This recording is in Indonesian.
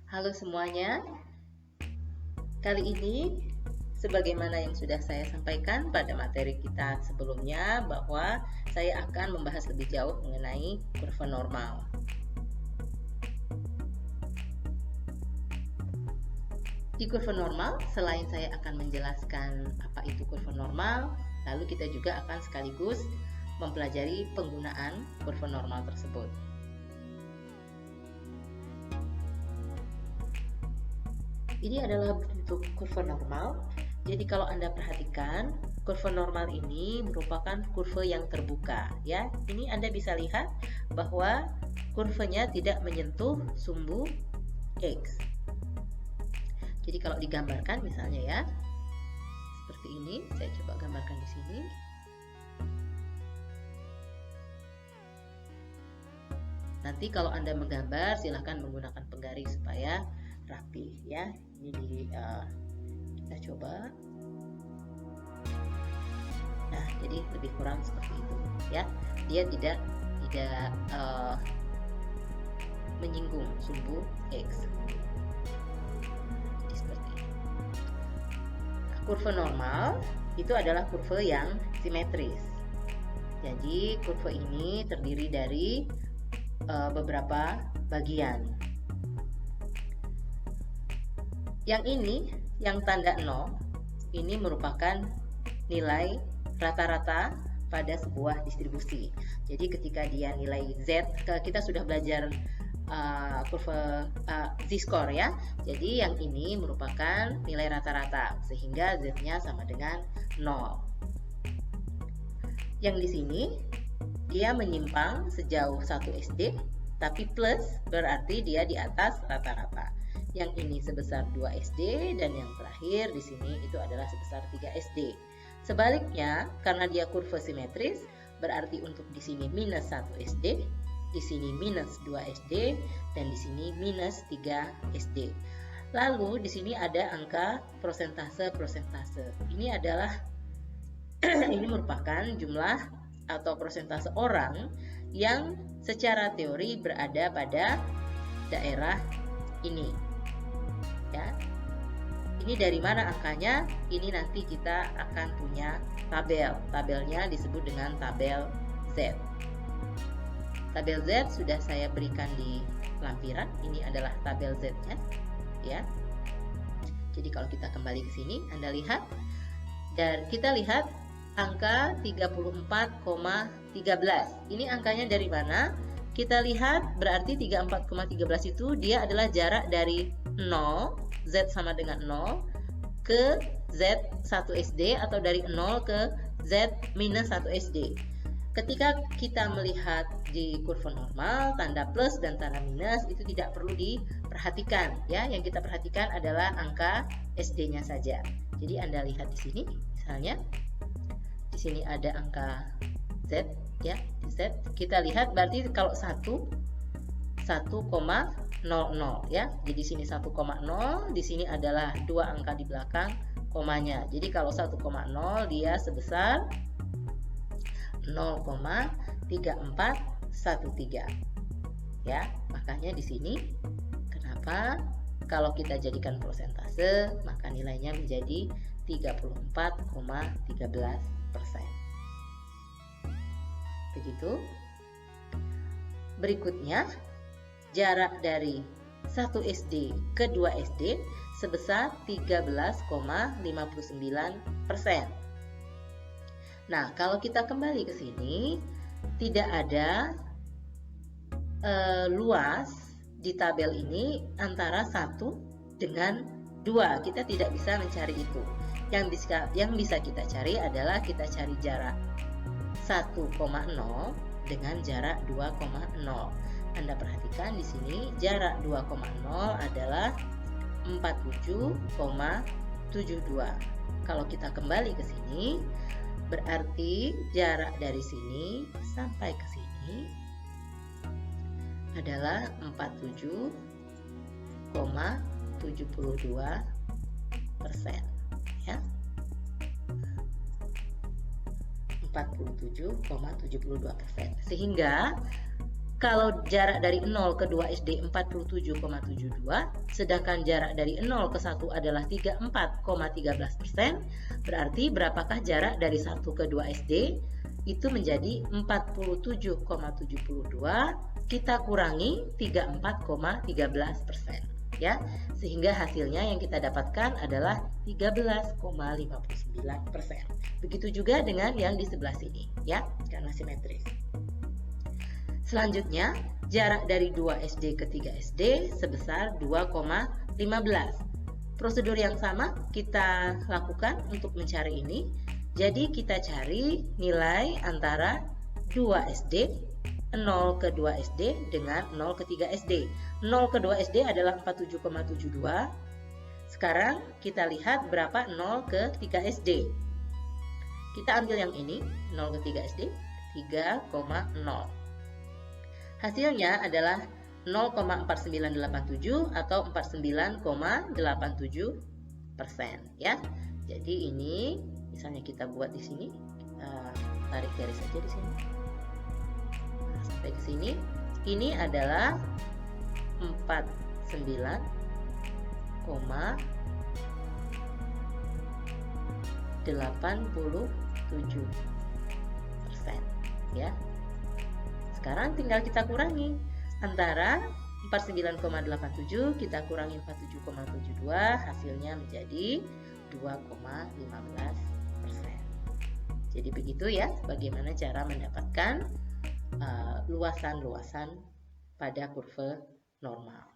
Halo semuanya, kali ini sebagaimana yang sudah saya sampaikan pada materi kita sebelumnya bahwa saya akan membahas lebih jauh mengenai kurva normal. Di kurva normal, selain saya akan menjelaskan apa itu kurva normal, lalu kita juga akan sekaligus mempelajari penggunaan kurva normal tersebut. Ini adalah bentuk kurva normal. Jadi kalau Anda perhatikan, kurva normal ini merupakan kurva yang terbuka, ya. Ini Anda bisa lihat bahwa kurvanya tidak menyentuh sumbu X. Jadi kalau digambarkan misalnya ya, seperti ini, saya coba gambarkan di sini. Nanti kalau Anda menggambar, silahkan menggunakan penggaris supaya rapi ya. Ini kita coba. Nah, jadi lebih kurang seperti itu ya. Dia tidak menyinggung sumbu X. Jadi seperti ini. Nah, kurva normal itu adalah kurva yang simetris. Jadi kurva ini terdiri dari beberapa bagian. Yang ini, yang tanda 0, ini merupakan nilai rata-rata pada sebuah distribusi. Jadi ketika dia nilai Z, kita sudah belajar kurva Z-score ya. Jadi yang ini merupakan nilai rata-rata sehingga Z-nya sama dengan 0. Yang di sini dia menyimpang sejauh 1 SD, tapi plus berarti dia di atas rata-rata. Yang ini sebesar 2 SD dan yang terakhir di sini itu adalah sebesar 3 SD. Sebaliknya, karena dia kurva simetris, berarti untuk di sini minus 1 SD, di sini minus 2 SD, dan di sini minus 3 SD. Lalu di sini ada angka persentase. Ini adalah ini merupakan jumlah atau persentase orang yang secara teori berada pada daerah ini ya. Ini dari mana angkanya? Ini nanti kita akan punya tabelnya disebut dengan tabel Z. Tabel Z sudah saya berikan di lampiran. Ini adalah tabel Z-nya ya. Jadi kalau kita kembali ke sini, Anda lihat, dan kita lihat angka 34,13. Ini angkanya dari mana? Kita lihat berarti 34,13 itu dia adalah jarak dari 0, Z sama dengan 0, ke Z 1 SD atau dari 0 ke Z minus 1 SD. Ketika kita melihat di kurva normal, tanda plus dan tanda minus itu tidak perlu diperhatikan ya. Yang kita perhatikan adalah angka SD-nya saja. Jadi Anda lihat di sini misalnya di sini ada angka Z ya, di Z kita lihat berarti kalau 1,00 ya. Jadi sini 1,0, di sini adalah 2 angka di belakang komanya. Jadi kalau 1,0 dia sebesar 0,3413 ya. Makanya di sini kenapa kalau kita jadikan persentase maka nilainya menjadi 34,13%. Begitu. Berikutnya, jarak dari 1 SD ke 2 SD sebesar 13,59%. Nah, kalau kita kembali ke sini, tidak ada luas di tabel ini antara 1 dengan 2. Kita tidak bisa mencari itu. Yang bisa kita cari adalah kita cari jarak 1,0 dengan jarak 2,0. Anda perhatikan di sini jarak 2,0 adalah 47,72. Kalau kita kembali ke sini, berarti jarak dari sini sampai ke sini adalah 47,72% ya. 47,72%. Sehingga Kalau jarak dari 0 ke 2 SD 47,72, sedangkan jarak dari 0 ke 1 adalah 34,13%, berarti berapakah jarak dari 1 ke 2 SD? Itu menjadi 47,72, kita kurangi 34,13%. Ya, sehingga hasilnya yang kita dapatkan adalah 13,59%. Begitu juga dengan yang di sebelah sini, ya, karena simetris. Selanjutnya, jarak dari 2 SD ke 3 SD sebesar 2,15. Prosedur yang sama kita lakukan untuk mencari ini. Jadi kita cari nilai antara 2 SD, 0 ke 2 SD dengan 0 ke 3 SD. 0 ke 2 SD adalah 47,72. Sekarang kita lihat berapa 0 ke 3 SD. Kita ambil yang ini, 0 ke 3 SD, 3,0. Hasilnya adalah 0,4987 atau 49,87%, ya. Jadi ini misalnya kita buat di sini, kita tarik garis aja di sini. Nah, sampai ke sini. Ini adalah 49,87%, ya. Sekarang tinggal kita kurangi antara 49,87 kita kurangi 47,72, hasilnya menjadi 2,15%. Jadi begitu ya bagaimana cara mendapatkan luasan-luasan pada kurva normal.